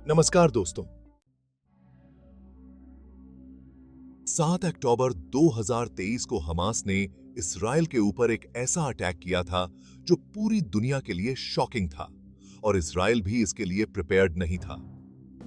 नमस्कार दोस्तों। 7 अक्टूबर 2023 को हमास ने इसराइल के ऊपर एक ऐसा अटैक किया था जो पूरी दुनिया के लिए शॉकिंग था और इसराइल भी इसके लिए प्रिपेयर्ड नहीं था।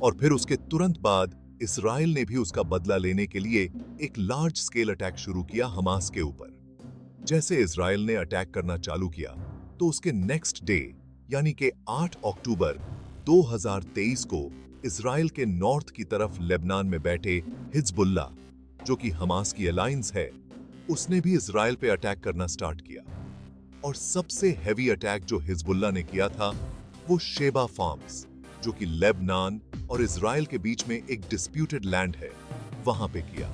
और फिर उसके तुरंत बाद इसराइल ने भी उसका बदला लेने के लिए एक लार्ज स्केल अटैक शुरू किया हमास के ऊपर। जैसे इसराइल ने अटैक करना चालू किया तो उसके नेक्स्ट डे यानी कि 8 अक्टूबर 2023 को इसराइल के नॉर्थ की तरफ लेबनान में बैठे हिजबुल्ला, जो कि हमास की अलायंस है, उसने भी इसराइल पे अटैक करना स्टार्ट किया। और सबसे हैवी अटैक जो हिजबुल्ला ने किया था वो शेबा फार्म्स, जो कि लेबनान और इसराइल के बीच में एक डिस्प्यूटेड लैंड है, वहां पे किया।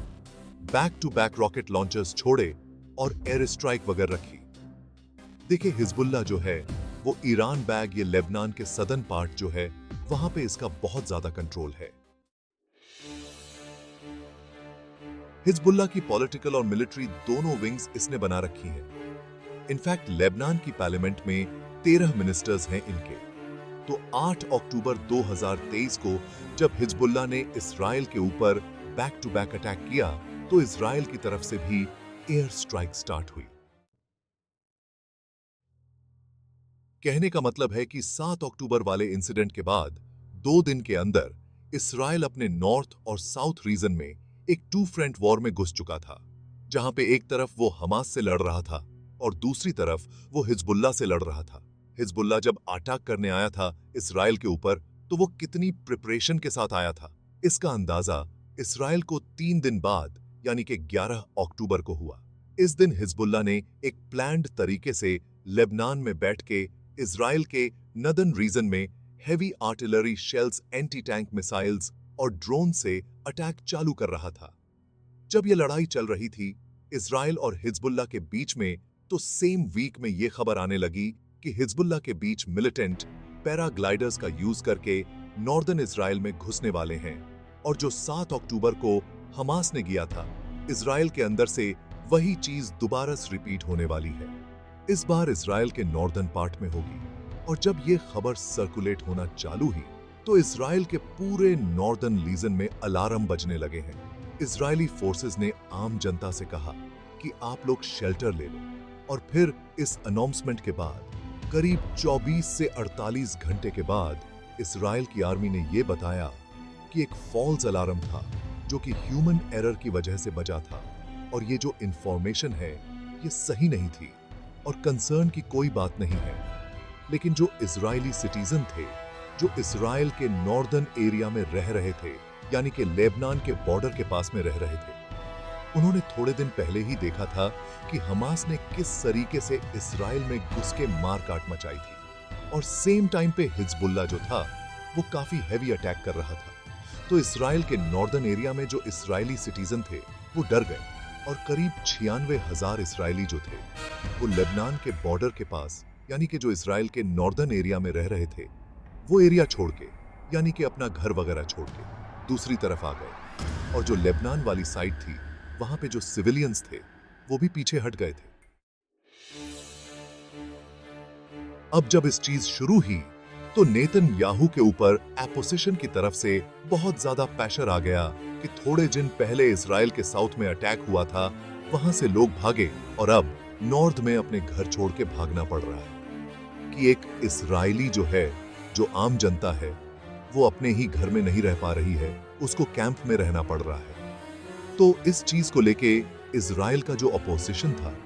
Back to back rocket launchers छोड़े और एयर स्ट्राइक वगैरह रखी। देखिए, हिजबुल्ला जो है वो ईरान बैग ये लेबनान के सदर्न पार्ट जो है वहां पे इसका बहुत ज्यादा कंट्रोल है। हिजबुल्ला की पॉलिटिकल और मिलिट्री दोनों विंग्स इसने बना रखी हैं। इनफैक्ट लेबनान की पार्लियामेंट में 13 मिनिस्टर्स हैं इनके। तो 8 अक्टूबर 2023 को जब हिजबुल्ला ने इसराइल के ऊपर बैक टू बैक अटैक किया तो इसराइल की तरफ से भी एयर स्ट्राइक स्टार्ट हुई। कहने का मतलब है कि 7 अक्टूबर वाले इंसिडेंट के बाद 2 दिन के अंदर इसराइल अपने नॉर्थ और साउथ रीजन में एक टू फ्रंट वॉर में घुस चुका था, जहां पे एक तरफ वो हमास से लड़ रहा था और दूसरी तरफ वो हिजबुल्ला से लड़ रहा था। हिजबुल्ला जब अटैक करने आया था इसराइल के ऊपर तो वो कितनी प्रिपरेशन के साथ आया था, इसका अंदाजा इसराइल को 3 दिन बाद यानी कि 11 अक्टूबर को हुआ। इस दिन हिजबुल्ला ने एक प्लान्ड तरीके से लेबनान में बैठ के इसराइल के नदर्न रीजन में heavy artillery shells, anti tank missiles और ड्रोन से अटैक चालू कर रहा था। जब यह लड़ाई चल रही थी इसराइल और हिजबुल्ला के बीच में, तो सेम वीक में यह खबर आने लगी कि हिजबुल्ला के बीच मिलिटेंट पैराग्लाइडर्स का यूज करके नॉर्दर्न इसराइल में घुसने वाले हैं। और जो 7 अक्टूबर को हमास ने किया था, इसराइल के अंदर से वही चीज दोबारा रिपीट होने वाली है। इस बार इसराइल के नॉर्दर्न पार्ट में होगी। और जब ये खबर सर्कुलेट होना चालू हुई तो इसराइल के पूरे नॉर्दर्न रीजन में अलार्म बजने लगे हैं। इजरायली फोर्सेस ने आम जनता से कहा कि आप लोग शेल्टर ले लो। और फिर इस अनाउंसमेंट के बाद करीब 24 से 48 घंटे के बाद इसराइल की आर्मी ने यह बताया कि एक फॉल्स अलार्म था जो कि ह्यूमन एरर की वजह से बजा था और ये जो इंफॉर्मेशन है ये सही नहीं थी और कंसर्न की कोई बात नहीं है। लेकिन जो इजरायली सिटीजन थे जो इसराइल के नॉर्दर्न एरिया में रह रहे थे, यानी कि लेबनान के बॉर्डर के पास में रह रहे थे, उन्होंने थोड़े दिन पहले ही देखा था कि हमास ने किस तरीके से इसराइल में घुस के मार काट मचाई थी। और सेम टाइम पे हिजबुल्ला जो था वो काफी हैवी अटैक कर रहा था। तो इसराइल के नॉर्दर्न एरिया में जो इसराइली सिटीजन थे वो डर गए और करीब 96,000 इसराइली जो थे वो लेबनान के बॉर्डर के पास, यानी कि जो इसराइल के नॉर्दर्न एरिया में रह रहे थे, वो एरिया छोड़ के, यानी कि अपना घर वगैरह छोड़ के दूसरी तरफ आ गए। और जो लेबनान वाली साइड थी वहां पे जो सिविलियंस थे वो भी पीछे हट गए थे। अब जब इस चीज शुरू हुई तो नेतन्याहू के ऊपर अपोजिशन की तरफ से बहुत ज्यादा प्रेशर आ गया कि थोड़े दिन पहले इसराइल के साउथ में अटैक हुआ था, वहां से लोग भागे और अब नॉर्थ में अपने घर छोड़ के भागना पड़ रहा है। कि एक इसराइली जो है, जो आम जनता है, वो अपने ही घर में नहीं रह पा रही है, उसको कैंप में रहना पड़ रहा है। तो इस चीज को लेके इसराइल का जो अपोजिशन था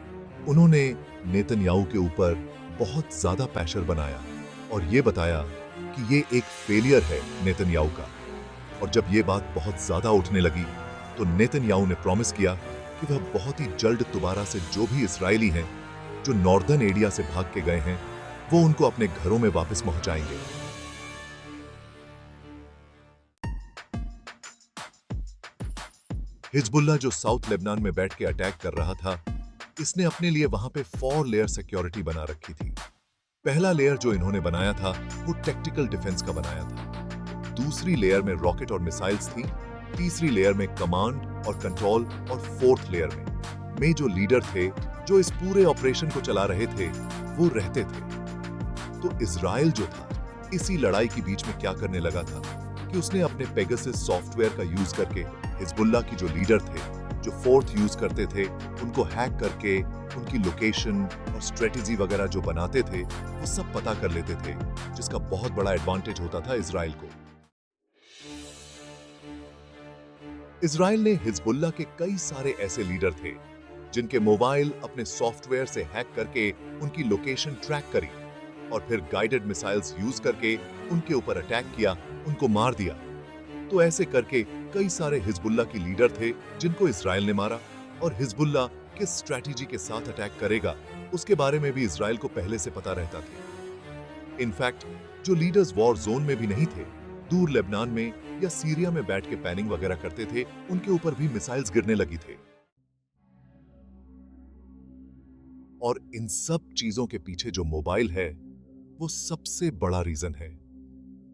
उन्होंने नेतन्याहू के ऊपर बहुत ज्यादा प्रेशर बनाया और ये बताया कि ये एक फेलियर है नेतन्याहू का। और जब ये बात बहुत ज्यादा उठने लगी तो नेतन्याहू ने प्रॉमिस किया कि वह बहुत ही जल्द दोबारा से जो भी इसराइली हैं जो नॉर्दर्न एरिया से भाग के गए हैं वो उनको अपने घरों में वापस पहुंचाएंगे। हिजबुल्ला जो साउथ लेबनान में बैठ के अटैक कर रहा था, इसने अपने लिए वहां पे 4 लेयर सिक्योरिटी बना रखी थी। पहला लेयर जो इन्होंने बनाया था वो टेक्टिकल डिफेंस का बनाया था। दूसरी लेयर में रॉकेट और मिसाइल्स थी। तीसरी लेयर में कमांड और कंट्रोल और फोर्थ लेयर में जो लीडर थे जो इस पूरे ऑपरेशन को चला रहे थे वो रहते थे। तो इजराइल जो था इसी लड़ाई के बीच में क्या करने लगा था, कि उसने अपने पेगासस सॉफ्टवेयर का यूज करके हिजबुल्लाह की जो लीडर थे, जो फोर्थ यूज करते थे, उनको हैक करके उनकी लोकेशन और स्ट्रेटेजी वगैरह जो बनाते थे वो सब पता कर लेते थे, जिसका बहुत बड़ा एडवांटेज होता था इजराइल को। इजराइल ने हिजबुल्लाह के कई सारे ऐसे लीडर थे जिनके मोबाइल अपने सॉफ्टवेयर से हैक करके उनकी लोकेशन ट्रैक करी और फिर गाइडेड मिसाइल्स यूज करके उनके ऊपर अटैक किया, उनको मार दिया। तो ऐसे करके कई सारे हिजबुल्लाह की लीडर थे जिनको इजराइल ने मारा, और हिजबुल्लाह किस स्ट्रैटेजी के साथ अटैक करेगा उसके बारे में भी इजराइल को पहले से पता रहता था। इनफैक्ट जो लीडर्स वॉर जोन में भी नहीं थे, दूर लेबनान में या सीरिया में बैठ के प्लानिंग वगैरह करते थे, उनके ऊपर भी मिसाइल्स गिरने लगी थे। और इन सब चीजों के पीछे जो मोबाइल है वो सबसे बड़ा रीजन है,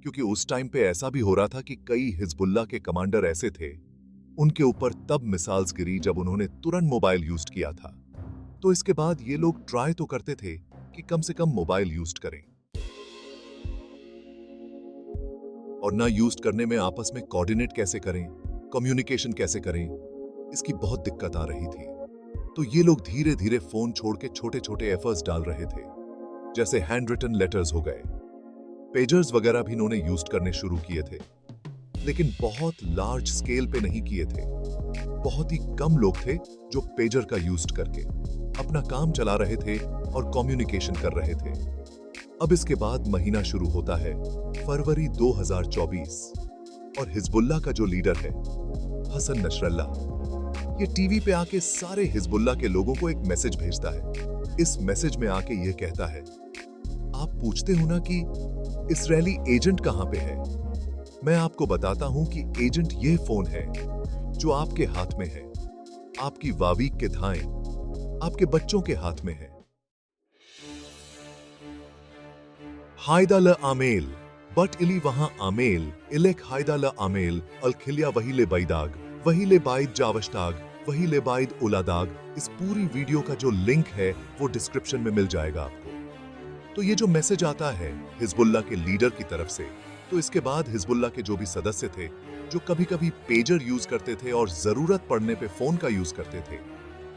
क्योंकि उस टाइम पे ऐसा भी हो रहा था कि कई हिजबुल्लाह के कमांडर ऐसे थे, उनके ऊपर तब मिसाइल्स गिरी जब उन्होंने तुरंत मोबाइल यूज किया था। तो इसके बाद ये लोग ट्राई तो करते थे कि कम से कम मोबाइल यूज करें, और ना यूज करने में आपस में कोऑर्डिनेट कैसे करें, कम्युनिकेशन कैसे करें, इसकी बहुत दिक्कत आ रही थी। तो ये लोग धीरे धीरे फोन छोड़ के छोटे छोटे एफर्ट्स डाल रहे थे, जैसे हैंड रिटन लेटर्स हो गए, पेजर्स वगैरह भी इन्होंने यूज करने शुरू किए थे, लेकिन बहुत लार्ज स्केल पे नहीं किए थे। बहुत ही कम लोग थे जो पेजर का यूज करके अपना काम चला रहे थे और कम्युनिकेशन कर रहे थे। अब इसके बाद महीना शुरू होता है फरवरी 2024, और हिजबुल्लाह का जो लीडर है हसन नसरल्लाह, ये टीवी पे आके सारे हिजबुल्लाह के लोगों को एक मैसेज भेजता है। इस मैसेज में आके ये कहता है, आप पूछते हो ना कि इजरायली एजेंट कहां पे है? मैं आपको बताता हूं कि एजेंट ये फोन है जो आपके हाथ में है, आपकी वावीक के धाएं आपके बच्चों के हाथ में है। हायदा ल आमेल बट इली वहां आमेल इलेक हायदा ल आमेल अलखिलिया वही ले बैदाग वही ले बाइद जावश्ताग वही ले बाइद उलादाग। इस पूरी वीडियो का जो लिंक है वो डिस्क्रिप्शन में मिल जाएगा आपको। तो ये जो मैसेज आता है हिजबुल्लाह के लीडर की तरफ से, तो इसके बाद हिजबुल्लाह के जो भी सदस्य थे जो कभी कभी पेजर यूज करते थे और जरूरत पड़ने पे फोन का यूज करते थे,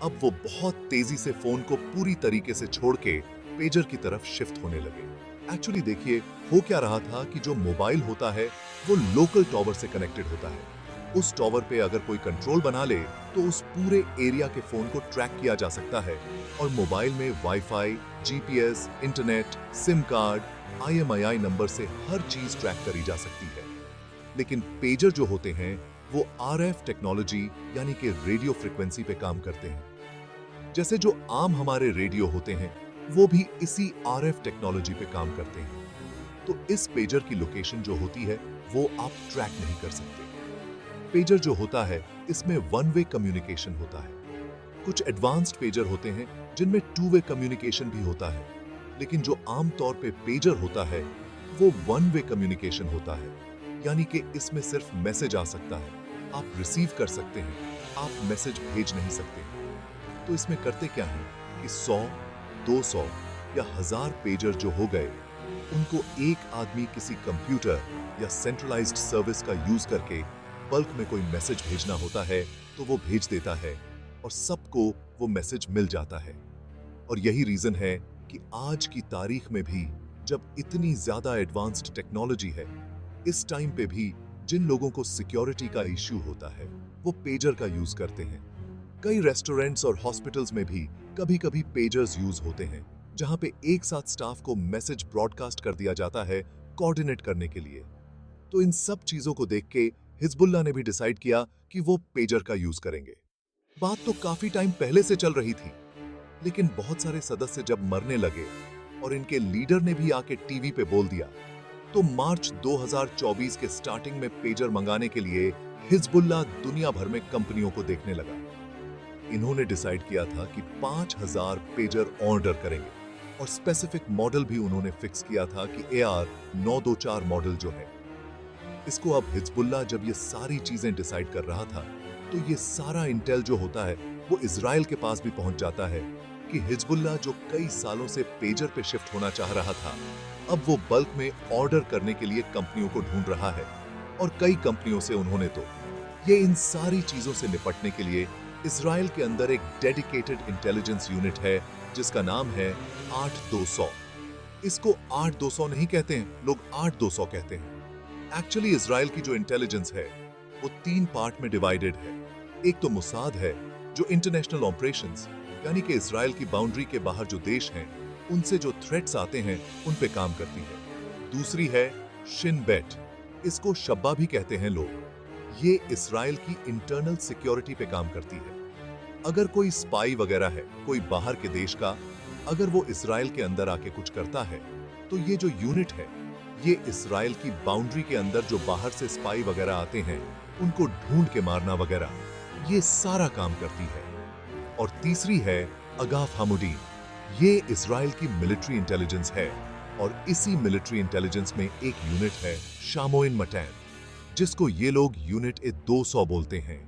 अब वो बहुत तेजी से फोन को पूरी तरीके से छोड़ के पेजर की तरफ शिफ्ट होने लगे। एक्चुअली देखिए हो क्या रहा था कि जो मोबाइल होता है वो लोकल टावर से कनेक्टेड होता है। उस टावर पे अगर कोई कंट्रोल बना ले तो उस पूरे एरिया के फोन को ट्रैक किया जा सकता है, और मोबाइल में wifi, GPS, internet, SIM card, IMEI number से हर चीज ट्रैक करी जा सकती है। लेकिन पेजर जो होते हैं वो RF टेक्नोलॉजी यानी कि रेडियो फ्रिक्वेंसी पे काम करते हैं। जैसे जो आम हमारे रेडियो होते हैं वो भी इसी RF टेक्नोलॉजी पे काम करते हैं। तो इस पेजर की लोकेशन जो होती है वो आप ट्रैक नहीं कर सकते। पेजर जो होता है इसमें वन वे कम्युनिकेशन होता है। कुछ एडवांस्ड पेजर होते हैं जिनमें टू वे कम्युनिकेशन भी होता है, लेकिन जो आमतौर पे पेजर होता है वो वन वे कम्युनिकेशन होता है, यानी कि इसमें सिर्फ मैसेज आ सकता है, आप रिसीव कर सकते हैं, आप मैसेज भेज नहीं सकते। तो इसमें करते क्या है कि 100, 200 या 1000 पेजर जो हो गए उनको एक आदमी किसी कंप्यूटर या सेंट्रलाइज्ड सर्विस का यूज करके बल्क में कोई मैसेज भेजना होता है तो वो भेज देता है और सबको वो मैसेज मिल जाता है। और यही रीजन है कि आज की तारीख में भी जब इतनी ज्यादा एडवांस्ड टेक्नोलॉजी है, इस टाइम पे भी जिन लोगों को सिक्योरिटी का इश्यू होता है वो पेजर का यूज करते हैं। कई रेस्टोरेंट्स और हॉस्पिटल्स में भी कभी कभी पेजर्स यूज होते हैं, जहां पे एक साथ स्टाफ को मैसेज ब्रॉडकास्ट कर दिया जाता है कोऑर्डिनेट करने के लिए। तो इन सब चीजों को देख के हिजबुल्लाह ने भी डिसाइड किया कि वो पेजर का यूज करेंगे। बात तो काफी टाइम पहले से चल रही थी, लेकिन बहुत सारे सदस्य जब मरने लगे और इनके लीडर ने भी आके टीवी पे बोल दिया, तो मार्च 2024 के स्टार्टिंग में पेजर मंगाने के लिए हिजबुल्लाह दुनिया भर में कंपनियों को देखने लगा। इन्होंने डिसाइड किया था कि 5000 पेजर ऑर्डर करेंगे, और स्पेसिफिक मॉडल भी उन्होंने फिक्स किया था कि AR-924 मॉडल जो है। इसको अब हिजबुल्लाह जब ये सारी चीजें डिसाइड कर रहा था, तो ये सारा इंटेल जो होता है वो इजराइल के पास भी पहुंच जाता है कि हिजबुल्लाह जो कई सालों से पेजर पे शिफ्ट होना चाह रहा था, अब वो बल्क में ऑर्डर करने के लिए कंपनियों को ढूंढ रहा है। और कई कंपनियों से उन्होंने तो ये इन सारी चीजों से निपटने के लिए इजराइल के अंदर एक डेडिकेटेड इंटेलिजेंस यूनिट है जिसका नाम है 8200। इसको 8200 नहीं कहते हैं, लोग 8200 कहते हैं। एक्चुअली इजराइल की जो इंटेलिजेंस है वो 3 पार्ट में डिवाइडेड है। एक तो मुसाद है जो इंटरनेशनल ऑपरेशंस यानी कि इजराइल की बाउंड्री के बाहर जो देश हैं उनसे जो थ्रेट्स आते हैं उन पे काम करती है। दूसरी है शिन बेट, इसको शब्बा भी कहते हैं लोग। ये इजराइल की इंटरनल सिक्योरिटी पे काम करती है। अगर कोई स्पाई वगैरह है कोई बाहर के देश का, अगर वो इजराइल के अंदर आके कुछ करता है तो ये जो यूनिट है ये इजराइल की बाउंड्री के अंदर जो बाहर से स्पाई वगैरह आते हैं उनको ढूंढ के मारना वगैरह ये सारा काम करती है। और तीसरी है अगाफ हमूदीन, ये इजराइल की मिलिट्री इंटेलिजेंस है और इसी मिलिट्री इंटेलिजेंस में एक यूनिट है शामोइन मटैन जिसको ये लोग यूनिट ए 200 बोलते हैं।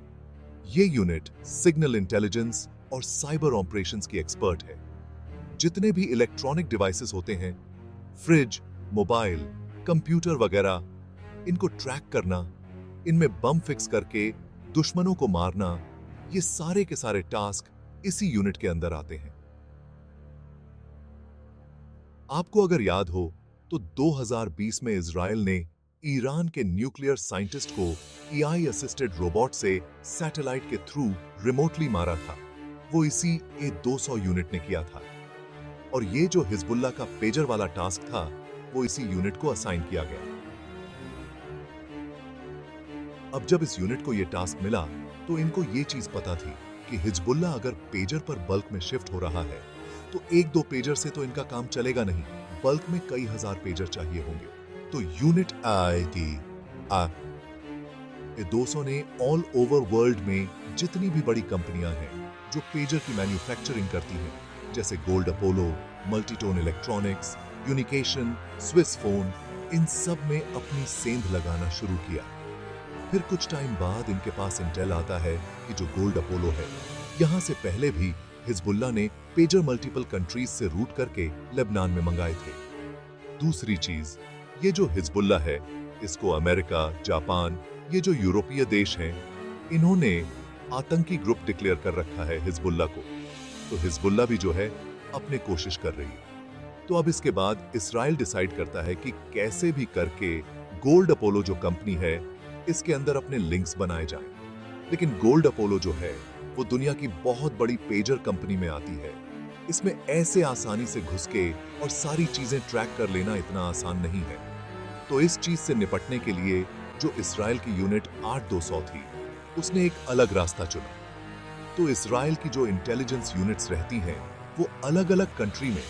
ये यूनिट सिग्नल इंटेलिजेंस और साइबर ऑपरेशंस की एक्सपर्ट है। जितने भी इलेक्ट्रॉनिक डिवाइसेस होते हैं, फ्रिज, मोबाइल, कंप्यूटर वगैरह, इनको ट्रैक करना, इनमें बम फिक्स करके दुश्मनों को मारना, ये सारे के सारे टास्क इसी यूनिट के अंदर आते हैं। आपको अगर याद हो तो 2020 में इजराइल ने ईरान के न्यूक्लियर साइंटिस्ट को एआई असिस्टेड रोबोट से सैटेलाइट के थ्रू रिमोटली मारा था। वो इसी A200 यूनिट ने किया था। और ये जो हिजबुल्लाह का पेजर वाला टास्क था वो इसी यूनिट को असाइन किया गया। अब जब इस यूनिट को ये टास्क मिला तो इनको ये चीज पता थी कि हिजबुल्लाह अगर पेजर पर बल्क में शिफ्ट हो रहा है तो 1-2 पेजर से तो इनका काम चलेगा नहीं, बल्क में कई हजार पेजर चाहिए होंगे। तो यूनिट A200 ने ऑल ओवर वर्ल्ड में जितनी भी बड़ी कंपनियां हैं जो पेजर की मैन्युफैक्चरिंग करती हैं, जैसे Gold Apollo, Multitone Electronics, Unication, Swissphone, इन सब में अपनी सेंध लगाना शुरू किया। फिर कुछ टाइम बाद इनके पास इंटेल आता है कि जो गोल्ड अपोलो है, यहां से पहले भी हिजबुल्लाह ने पेजर मल्टीपल कंट्रीज से रूट करके लेबनान में मंगाए थे। दूसरी चीज, ये जो हिजबुल्लाह है, इसको अमेरिका, जापान, ये जो यूरोपीय देश हैं, इन्होंने आतंकी ग्रुप डिक्लेयर कर रखा है हिजबुल्लाह को। तो हिजबुल्लाह भी जो है अपने कोशिश कर रही है। तो अब इसके बाद इजराइल डिसाइड करता है कि कैसे भी करके गोल्ड अपोलो जो कंपनी है इसके अंदर अपने लिंक्स बनाए जाएं। लेकिन गोल्ड अपोलो जो है वो दुनिया की बहुत बड़ी पेजर कंपनी में आती है। इसमें ऐसे आसानी से घुस के और सारी चीजें ट्रैक कर लेना इतना आसान नहीं है। तो इस चीज से निपटने के लिए जो इजराइल की यूनिट 8200 थी उसने एक अलग रास्ता चुना। तो इजराइल की जो इंटेलिजेंस यूनिट्स रहती हैं वो अलग अलग कंट्री में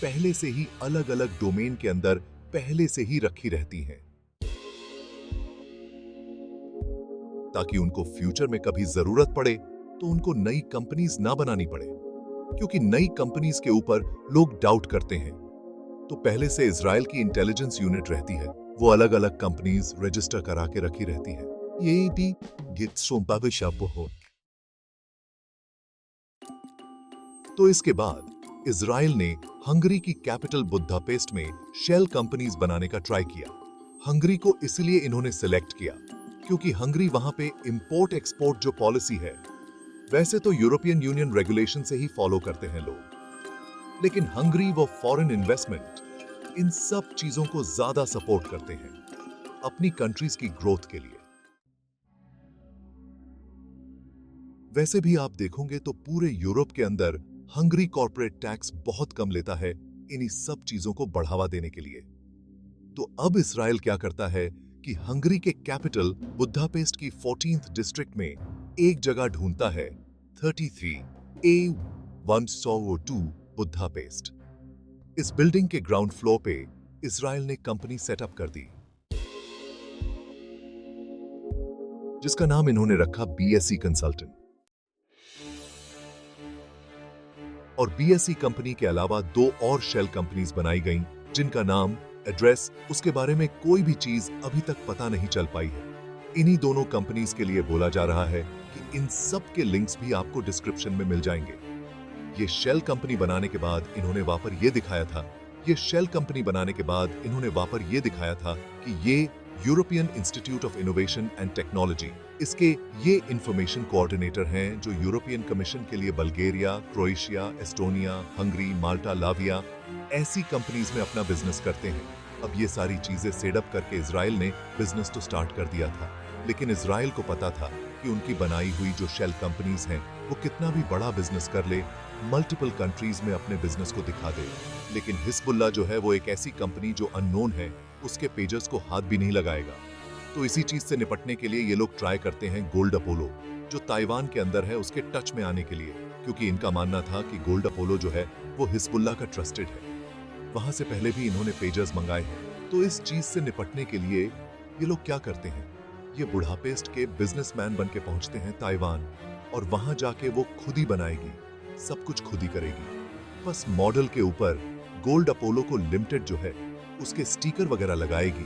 पहले से ही अलग अलग डोमेन के अंदर पहले से ही रखी रहती हैं, ताकि उनको फ्यूचर में कभी जरूरत पड़े तो उनको नई कंपनीज ना बनानी पड़े। क्योंकि नई कंपनीज के ऊपर लोग डाउट करते हैं। तो पहले से इजराइल की इंटेलिजेंस यूनिट रहती है, वो अलग अलग कंपनीज रजिस्टर करा के रखी रहती है। ये भी हो। तो इसके बाद इजराइल ने हंगरी की कैपिटल बुदापेस्ट में शेल कंपनीज बनाने का ट्राई किया। हंगरी को इसलिए इन्होंने सिलेक्ट किया क्योंकि हंगरी वहां पे इंपोर्ट एक्सपोर्ट जो पॉलिसी है वैसे तो यूरोपियन यूनियन रेगुलेशन से ही फॉलो करते हैं लोग, लेकिन हंगरी वो फॉरेन इन्वेस्टमेंट, इन सब चीजों को ज्यादा सपोर्ट करते हैं अपनी कंट्रीज की ग्रोथ के लिए। वैसे भी आप देखोगे तो पूरे यूरोप के अंदर हंगरी कॉर्पोरेट टैक्स बहुत कम लेता है इन्हीं सब चीजों को बढ़ावा देने के लिए। तो अब इजराइल क्या करता है कि हंगरी के कैपिटल बुदापेस्ट की 14th डिस्ट्रिक्ट में एक जगह ढूंढता है 33A102 बुदापेस्ट। इस बिल्डिंग के ग्राउंड फ्लोर पे इजराइल ने कंपनी सेटअप कर दी जिसका नाम इन्होंने रखा BSE कंसल्टेंट। और BSE कंपनी के अलावा 2 और शेल कंपनीज बनाई गईं जिनका नाम, एड्रेस, उसके बारे में कोई भी चीज अभी तक पता नहीं चल पाई है। इन्हीं दोनों कंपनीज के लिए बोला जा रहा है कि इन सब के लिंक्स भी आपको डिस्क्रिप्शन में मिल जाएंगे। ये शेल कंपनी बनाने के बाद इन्होंने वहां पर ये दिखाया था कि ये European institute of innovation and technology. इसके ये इंफॉर्मेशन कोऑर्डिनेटर हैं जो यूरोपियन कमीशन के लिए बल्गेरिया, क्रोएशिया, एस्टोनिया, हंगरी, माल्टा, लाविया ऐसी कंपनीज में अपना बिजनेस करते हैं। अब ये सारी चीजें सेटअप करके इजराइल ने बिजनेस तो स्टार्ट कर दिया था, लेकिन इजराइल को पता था कि उनकी बनाई हुई जो शेल कंपनीज हैं वो कितना भी बड़ा बिजनेस कर ले, मल्टीपल कंट्रीज में अपने बिजनेस को दिखा दे, लेकिन हिजबुल्लाह जो है वो एक ऐसी कंपनी जो अननोन है, उसके पेजेस को हाथ भी नहीं लगाएगा। तो इसी चीज से निपटने के लिए ये लोग ट्राई करते हैं गोल्ड अपोलो, जो ताइवान के अंदर है, उसके टच में आने के लिए, क्योंकि इनका मानना था कि गोल्ड अपोलो जो है वो हिजबुल्लाह का ट्रस्टेड है। वहां से पहले भी इन्होंने पेजर्स मंगाए हैं। तो इस चीज से निपटने के लिए ये लोग क्या करते हैं, ये बुढ़ापेस्ट के बिजनेसमैन बन के पहुंचते हैं ताइवान, और वहां जाके वो खुद ही बनाएगी, सब कुछ खुद ही करेगी। बस मॉडल के ऊपर गोल्ड अपोलो को लिमिटेड जो है उसके स्टिकर वगैरह लगाएगी,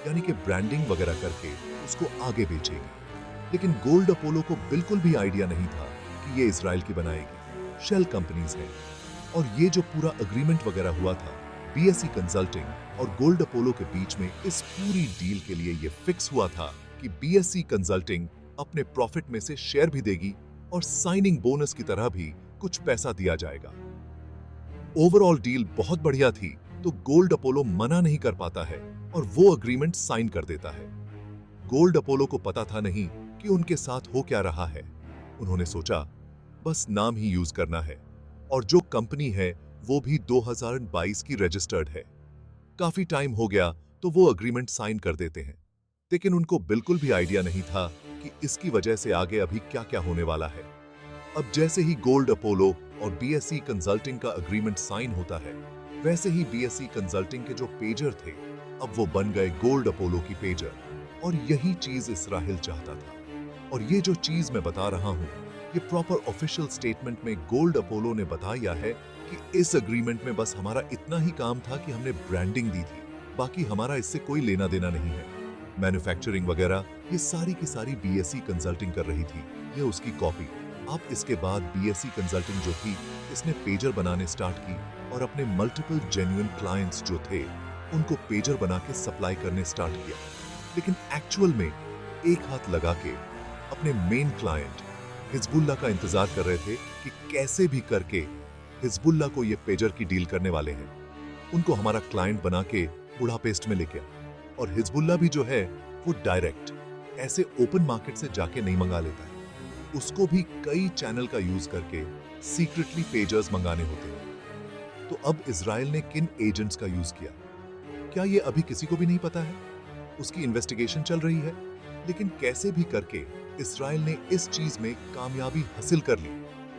यानी कि ब्रांडिंग वगैरह करके उसको आगे बेचेगी। लेकिन गोल्ड अपोलो को बिल्कुल भी आइडिया नहीं था कि ये इजराइल की बनाएगी, शेल कंपनीज है। और ये जो पूरा अग्रीमेंट वगैरह हुआ था बीएसई कंसल्टिंग और गोल्ड अपोलो के बीच में, इस पूरी डील के लिए ये फिक्स हुआ था कि बीएसई कंसल्टिंग अपने प्रॉफिट में से शेयर भी देगी और साइनिंग बोनस की तरह भी कुछ पैसा दिया जाएगा। ओवरऑल डील बहुत बढ़िया थी, तो गोल्ड अपोलो मना नहीं कर पाता है और वो अग्रीमेंट साइन कर देता है। गोल्ड अपोलो को पता था नहीं कि उनके साथ हो क्या रहा है। उन्होंने सोचा बस नाम ही यूज करना है, और जो कंपनी है वो भी 2022 की रजिस्टर्ड है। काफी टाइम हो गया तो वो अग्रीमेंट साइन कर देते हैं, लेकिन उनको बिल्कुल भी आइडिया नहीं था कि इसकी वजह से आगे अभी क्या क्या होने वाला है। अब जैसे ही गोल्ड अपोलो और बीएसई कंसल्टिंग का अग्रीमेंट साइन होता है, वैसे ही बीएसई कंसल्टिंग के जो पेजर थे अब वो बन गए गोल्ड अपोलो की पेजर, और यही चीज इस्राइल चाहता था। और ये जो चीज मैं बता रहा हूं, ये प्रॉपर ऑफिशियल स्टेटमेंट में गोल्ड अपोलो ने बताया है कि इस अग्रीमेंट में बस हमारा इतना ही काम था कि हमने ब्रांडिंग दी थी, बाकी हमारा इससे कोई लेना देना नहीं है। मैन्युफैक्चरिंग वगैरह ये सारी की सारी बीएसई कंसल्टिंग कर रही थी, ये उसकी कॉपी। अब इसके बाद बीएसई कंसल्टिंग जो थी, इसने पेजर बनाने स्टार्ट की और अपने मल्टीपल जेन्युइन क्लाइंट्स जो थे उनको पेजर बना के सप्लाई करने स्टार्ट किया। लेकिन एक्चुअल में एक हाथ लगा के अपने मेन क्लाइंट हिजबुल्लाह का इंतजार कर रहे थे कि कैसे भी करके हिजबुल्लाह को ये पेजर की डील करने वाले हैं, उनको हमारा क्लाइंट बना के बुढ़ापेस्ट में लेके आ। और हिजबुल्लाह भी जो है वो डायरेक्ट ऐसे ओपन मार्केट से जाके नहीं मंगा लेता है, उसको भी कई चैनल का यूज करके सीक्रेटली पेजर्स मंगाने होते हैं। तो अब इजराइल ने किन एजेंट्स का यूज किया, क्या ये अभी किसी को भी नहीं पता है? उसकी इन्वेस्टिगेशन चल रही है, लेकिन कैसे भी करके इजराइल ने इस चीज में कामयाबी हासिल कर ली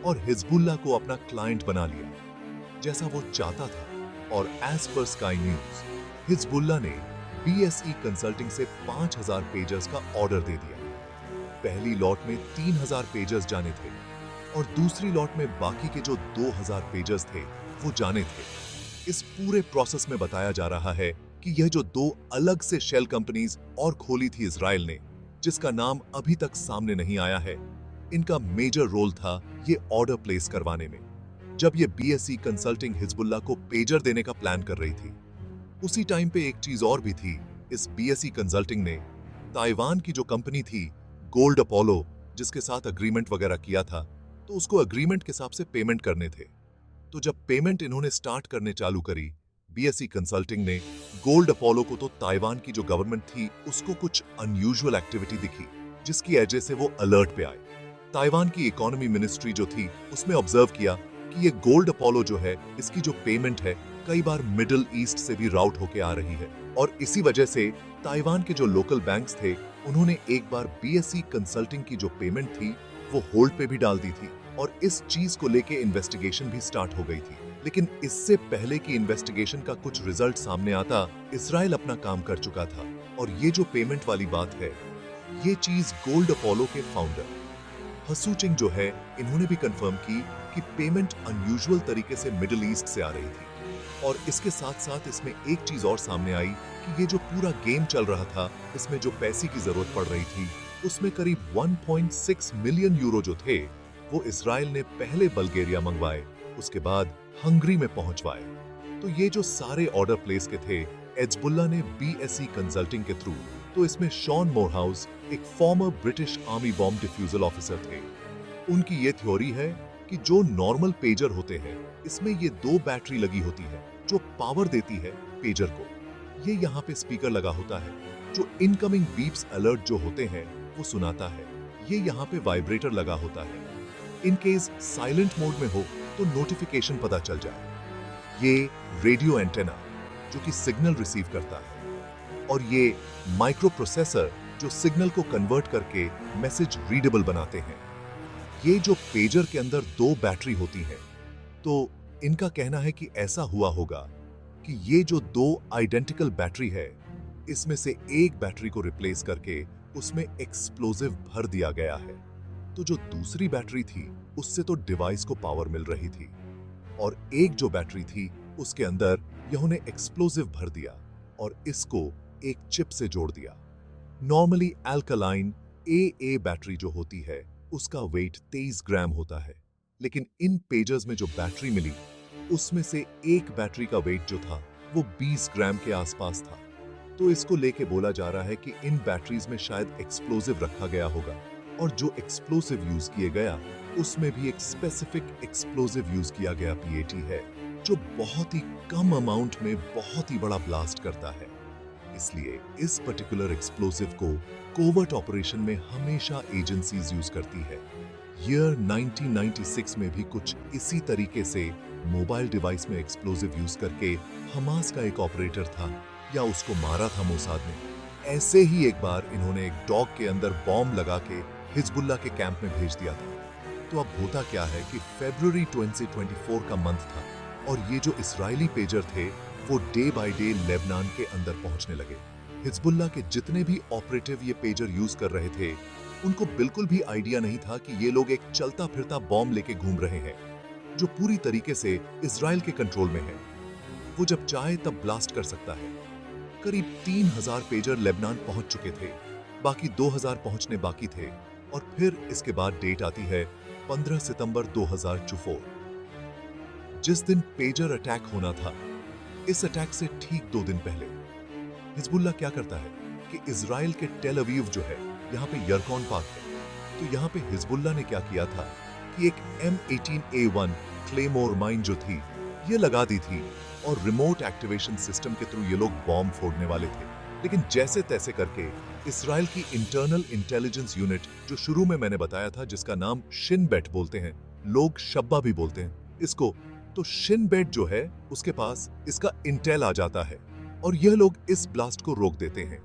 और हिजबुल्लाह को अपना क्लाइंट बना लिया, जैसा वो चाहता था। और as per Sky News, Hezbollah ने बीएसई कंसल्टिंग से 5000 पेजर्स का ऑर्डर दे दिया। पहली लॉट में 3000 पेजर्स जाने थे और दूसरी लॉट में बाकी के जो 2000 पेजर्स थे वो जाने थे। इस पूरे प्रोसेस में बताया जा रहा है कि यह जो दो अलग से शेल कंपनीज और खोली थी इजराइल ने, जिसका नाम अभी तक सामने नहीं आया है, इनका मेजर रोल था ये ऑर्डर प्लेस करवाने में। जब ये बीएसई कंसल्टिंग हिजबुल्लाह को पेजर देने का प्लान कर रही थी, उसी टाइम पे एक चीज और भी थी। इस बीएसई कंसल्टिंग ने ताइवान की जो कंपनी थी गोल्ड अपोलो, जिसके साथ अग्रीमेंट वगैरह किया था, तो उसको अग्रीमेंट के हिसाब से पेमेंट करने थे। तो जब पेमेंट इन्होंने स्टार्ट करने चालू करी, बीएसई कंसल्टिंग ने गोल्ड अपोलो को, तो ताइवान की जो गवर्नमेंट थी उसको कुछ अनयूजुअल एक्टिविटी दिखी, जिसकी वजह से वो अलर्ट पे आए। ताइवान की इकोनॉमी मिनिस्ट्री जो थी उसमें ऑब्जर्व किया कि ये गोल्ड अपोलो जो है, इसकी जो पेमेंट है कई बार मिडिल ईस्ट से भी राउट होके आ रही है, और इसी वजह से ताइवान के जो लोकल बैंक्स थे उन्होंने एक बार बीएसई कंसल्टिंग की जो पेमेंट थी वो होल्ड पे भी डाल दी थी, और इस चीज को लेके इन्वेस्टिगेशन भी स्टार्ट हो गई थी। लेकिन इससे पहले की इन्वेस्टिगेशन का कुछ रिजल्ट सामने आता, इजराइल अपना काम कर चुका था। और ये जो पेमेंट वाली बात है, ये चीज गोल्ड अपोलो के फाउंडर हसू चिंग जो है, इन्होंने भी कंफर्म की कि पेमेंट अनयूजुअल तरीके से मिडिल ईस्ट से आ रही थी। और इसके साथ साथ इसमें एक चीज और सामने आई कि ये जो पूरा गेम चल रहा था, इसमें जो पैसे की जरूरत पड़ रही थी, उसमें करीब 1.6 मिलियन यूरो जो थे वो इजराइल ने पहले बल्गेरिया मंगवाए, उसके बाद हंगरी में पहुंचवाए। तो ये जो सारे ऑर्डर प्लेस के थे, एज़बुल्ला ने BSE कंसल्टिंग के थ्रू, तो इसमें शॉन मोरहाउस एक farmer British army bomb defusal officer थे। उनकी ये थ्योरी है कि जो नॉर्मल पेजर होते हैं, इसमें ये दो बैटरी लगी होती है जो पावर देती है पेजर को। ये यहाँ पे स्पीकर लगा होता है जो इनकमिंग बीप्स अलर्ट जो होते हैं वो सुनाता है। ये यहाँ पे वाइब्रेटर लगा होता है, इन केस साइलेंट मोड में हो तो नोटिफिकेशन पता चल जाए। ये रेडियो एंटेना जो कि सिग्नल रिसीव करता है, और ये माइक्रो प्रोसेसर जो सिग्नल को कन्वर्ट करके मैसेज रीडेबल बनाते हैं। ये जो पेजर के अंदर दो बैटरी होती हैं, तो इनका कहना है कि ऐसा हुआ होगा कि ये जो दो आइडेंटिकल बैटरी है, इसमें से एक बैटरी को रिप्लेस करके उसमें एक्सप्लोजिव भर दिया गया है। तो जो दूसरी बैटरी थी उससे तो डिवाइस को पावर मिल रही थी, और एक जो बैटरी थी उसके अंदर इन्होंने एक्सप्लोजिव भर दिया और इसको एक चिप से जोड़ दिया। नॉर्मली अल्कलाइन AA बैटरी जो होती है उसका वेट 23 ग्राम होता है, लेकिन इन पेजर्स में जो बैटरी मिली उसमें से एक बैटरी का वेट जो था वो 20 ग्राम के आसपास था। तो इसको लेके बोला जा रहा है कि इन बैटरीज में शायद एक्सप्लोजिव रखा गया होगा, और जो एक्सप्लोसिव यूज किए गया उसमें भी एक स्पेसिफिक एक्सप्लोसिव यूज किया गया PAT है, जो बहुत ही कम अमाउंट में बहुत ही बड़ा ब्लास्ट करता है। इसलिए इस पर्टिकुलर एक्सप्लोसिव को कोवर्ट ऑपरेशन में हमेशा एजेंसीज यूज करती है। ईयर 1996 में भी कुछ इसी तरीके से मोबाइल डिवाइस में एक्सप्लोसिव यूज करके हमास का एक ऑपरेटर था या उसको मारा था मोसाद ने। ऐसे ही एक बार इन्होंने एक डॉग के अंदर बॉम्ब लगा के हिजबुल्लाह के कैंप में भेज दिया था। तो अब होता क्या है कि फरवरी 2024 का मंथ था, और ये जो इजरायली पेजर थे वो डे बाय डे लेबनान के अंदर पहुंचने लगे। हिजबुल्लाह के जितने भी ऑपरेटिव ये पेजर यूज कर रहे थे, उनको बिल्कुल भी आइडिया नहीं था कि ये लोग एक चलता फिरता बॉम्ब लेके घूम रहे हैं जो पूरी तरीके से इजराइल के कंट्रोल में है। वो जब चाहे तब ब्लास्ट कर सकता है। करीब 3000 पेजर लेबनान पहुंच चुके थे, बाकी 2000 पहुंचने बाकी थे, और फिर इसके बाद डेट आती है 15 सितंबर 2024, जिस दिन पेजर अटैक होना था। इस अटैक से ठीक 2 दिन पहले हिजबुल्लाह क्या करता है कि इजराइल के टेल अवीव जो है, यहाँ पे यरकॉन पार्क है, तो यहाँ पे हिजबुल्लाह ने क्या किया था कि एक M18A1 क्लेमोर माइन जो थी ये लगा दी थी, और रिमोट एक्टिवेशन सिस्टम के थ्रू ये लोग बॉम्ब फोड़ने वाले थे। लेकिन जैसे तैसे करके इसराइल की इंटरनल इंटेलिजेंस यूनिट, जो शुरू में मैंने बताया था जिसका नाम शिन बेट बोलते हैं, लोग शब्बा भी बोलते हैं इसको, तो शिन बेट जो है उसके पास इसका इंटेल आ जाता है और यह लोग इस ब्लास्ट को रोक देते हैं।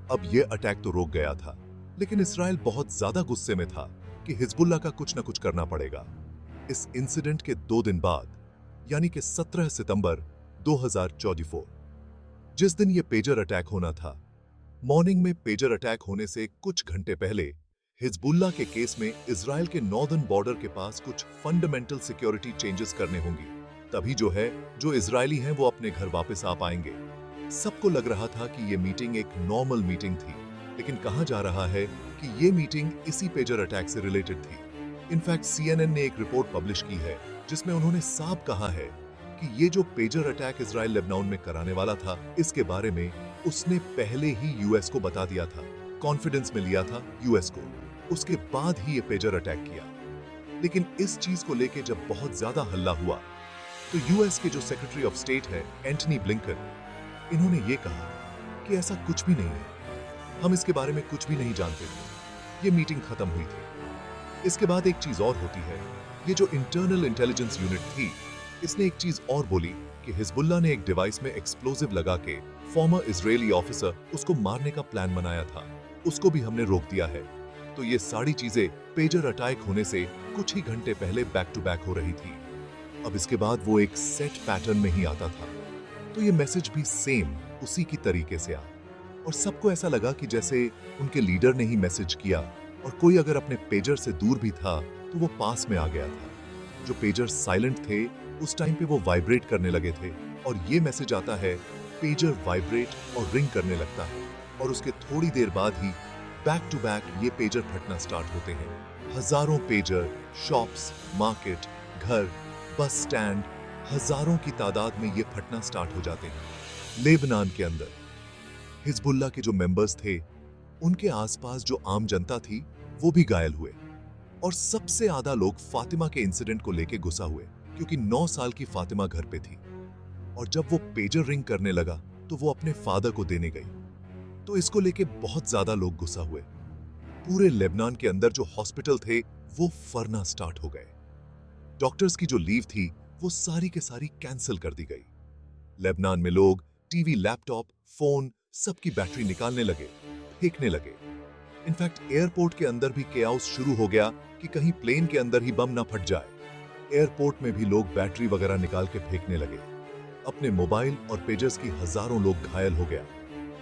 अब यह अटैक तो रोक गया था, लेकिन इसराइल बहुत ज्यादा गुस्से में था कि हिजबुल्लाह का कुछ ना कुछ करना पड़ेगा। इस इंसिडेंट के 2 दिन बाद, यानी कि 17 सितंबर 2024, जिस दिन यह पेजर अटैक होना था, मॉर्निंग में पेजर अटैक होने से कुछ घंटे पहले हिजबुल्लाह के केस में इजराइल के नॉर्दर्न बॉर्डर के पास कुछ फंडामेंटल सिक्योरिटी चेंजेस करने होंगी, तभी जो इजरायली हैं वो अपने घर वापस आ पाएंगे। सबको लग रहा था कि ये मीटिंग एक नॉर्मल मीटिंग थी, लेकिन कहा जा रहा है कि ये मीटिंग इसी पेजर अटैक से रिलेटेड थी। इनफैक्ट CNN ने एक रिपोर्ट पब्लिश की है जिसमें उन्होंने साफ कहा है कि ये जो पेजर अटैक इजराइल लेबनान में कराने वाला था, इसके बारे में उसने पहले ही US को बता दिया था, कॉन्फिडेंस में लिया था US को, उसके बाद ही ये पेजर अटैक किया। लेकिन इस चीज को लेके जब बहुत ज्यादा हल्ला हुआ, तो US के जो सेक्रेटरी ऑफ स्टेट है एंटनी ब्लिंकन, इन्होंने ये कहा कि ऐसा कुछ भी नहीं है, हम इसके बारे में कुछ भी नहीं जानते थे, ये मीटिंग खत्म हुई थी। इसके बाद एक चीज और होती है, ये जो इंटरनल इंटेलिजेंस यूनिट थी, इसने एक चीज और बोली कि हिजबुल्लाह ने एक डिवाइस में एक्सप्लोजिव लगा के फॉर्मर इजरायली ऑफिसर उसको मारने का प्लान बनाया था, उसको भी हमने रोक दिया है। तो ये सारी चीजें पेजर अटैक होने से कुछ ही घंटे पहले बैक टू बैक हो रही थी। अब इसके बाद वो एक सेट पैटर्न में ही आता था, तो ये मैसेज भी सेम उसी की तरीके से आया, और सबको ऐसा लगा कि जैसे उनके लीडर ने ही मैसेज किया, और कोई अगर अपने पेजर से दूर भी था तो वो पास में आ गया था। जो पेजर साइलेंट थे उस टाइम पे वो वाइब्रेट करने लगे थे, और ये मैसेज आता है, पेजर वाइब्रेट और रिंग करने लगता है, और उसके थोड़ी देर बाद ही बैक टू बैक ये पेजर फटना स्टार्ट होते हैं। हजारों पेजर शॉप्स, मार्केट, घर, बस स्टैंड, हजारों की तादाद में ये फटना स्टार्ट हो जाते हैं। लेबनान के अंदर हिजबुल्लाह के जो मेंबर्स थे, उनके आसपास जो आम जनता थी, वो भी घायल हुए और सबसे ज्यादा लोग फातिमा के इंसिडेंट को लेके गुस्सा हुए, क्योंकि 9 साल की फातिमा घर पे थी और जब वो पेजर रिंग करने लगा तो वो अपने फादर को देने गई। तो इसको लेके बहुत ज्यादा लोग गुस्सा हुए। पूरे लेबनान के अंदर जो हॉस्पिटल थे वो फरना स्टार्ट हो गए। डॉक्टर्स की जो लीव थी वो सारी के सारी कैंसिल कर दी गई। लेबनान में लोग टीवी, लैपटॉप, फोन सबकी बैटरी निकालने लगे, फेंकने लगे। इनफैक्ट एयरपोर्ट के अंदर भी केओस शुरू हो गया कि कहीं प्लेन के अंदर ही बम ना फट जाए। एयरपोर्ट में भी लोग बैटरी वगैरह निकाल के फेंकने लगे। अपने मोबाइल और पेजर्स की हजारों लोग घायल हो गया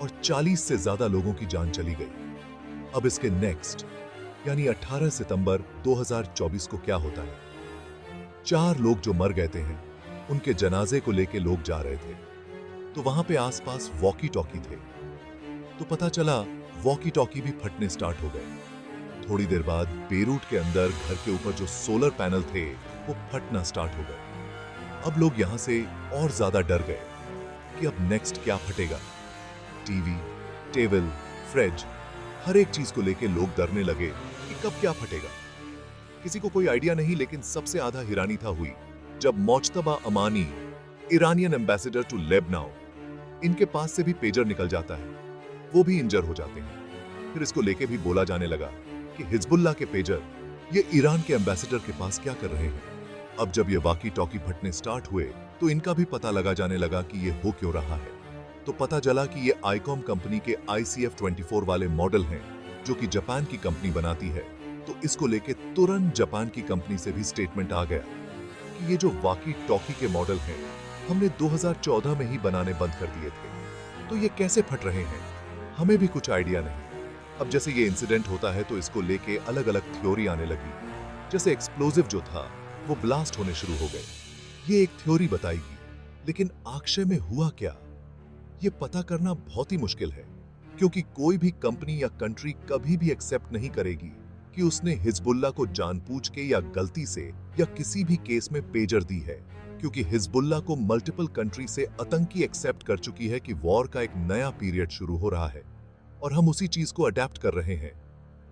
और 40 से ज्यादा लोगों की जान चली गई। अब इसके नेक्स्ट यानी 18 सितंबर 2024 को क्या होता है? 4 लोग जो मर गए थे, उनके जनाजे को लेके लोग जा रहे थे, तो वहां पे आसपास वॉकी टॉकी थे। तो पता चला वॉकी टॉकी भी फटने स्टार्ट हो गए। थोड़ी देर बाद बेरूट के अंदर घर के ऊपर जो सोलर पैनल थे वो फटना स्टार्ट हो गए। अब लोग यहां से और ज्यादा डर गए कि अब नेक्स्ट क्या फटेगा। टीवी, टेबल, फ्रिज, हर एक चीज को लेके लोग डरने लगे कि कब क्या फटेगा। किसी को कोई आइडिया नहीं, लेकिन सबसे आधा हैरानी था हुई जब Mojtaba Amani, Iranian ambassador to Lebanon, इनके पास से भी पेजर निकल जाता है, वो भी इंजर हो जाते हैं। फिर इसको लेके भी बोला जाने लगा कि हिजबुल्लाह के पेजर ये ईरान के एम्बेसडर के पास क्या कर रहे हैं। अब जब ये वॉकी टॉकी फटने स्टार्ट हुए तो इनका भी पता लगा जाने लगा कि ये हो क्यों रहा है। तो पता चला कि ये आईकॉम कंपनी के ICF-24 वाले मॉडल हैं, जो कि जापान की कंपनी बनाती है। तो इसको लेके तुरंत जापान की कंपनी से भी स्टेटमेंट आ गया कि ये जो वॉकी टॉकी के मॉडल हैं, हमने 2014 में ही बनाने बंद कर दिए थे, तो ये कैसे फट रहे हैं, हमें भी कुछ आइडिया नहीं। अब जैसे ये इंसिडेंट होता है तो इसको लेके अलग अलग थ्योरी आने लगी। जैसे एक्सप्लोजिव जो था वो ब्लास्ट होने शुरू हो गए, ये एक थ्योरी बताएगी। लेकिन अक्षय में हुआ क्या, ये पता करना बहुत ही मुश्किल है, क्योंकि कोई भी कंपनी या कंट्री कभी भी एक्सेप्ट नहीं करेगी कि उसने हिजबुल्लाह को जानबूझ के या गलती से या किसी भी केस में पेजर दी है, क्योंकि हिजबुल्लाह को मल्टीपल कंट्री से आतंकी एक्सेप्ट कर चुकी है कि वॉर का एक नया पीरियड शुरू हो रहा है और हम उसी चीज को अडेप्ट कर रहे हैं।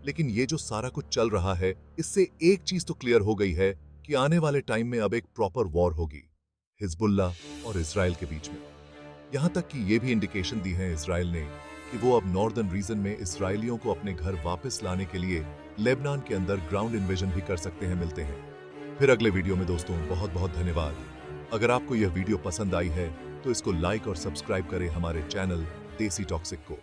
लेकिन ये जो सारा कुछ चल रहा है, इससे एक चीज तो क्लियर हो गई है कि आने वाले टाइम में अब एक प्रॉपर वॉर होगी हिजबुल्लाह और इजराइल के बीच में। यहां तक कि ये भी इंडिकेशन दी है इजराइल ने कि वो अब नॉर्दर्न रीजन में इसराइलियों को अपने घर वापस लाने के लिए लेबनान के अंदर ग्राउंड इन्वेजन भी कर सकते हैं। मिलते हैं फिर अगले वीडियो में दोस्तों। बहुत बहुत धन्यवाद। अगर आपको यह वीडियो पसंद आई है तो इसको लाइक और सब्सक्राइब करें हमारे चैनल देसी टॉक्सिक को।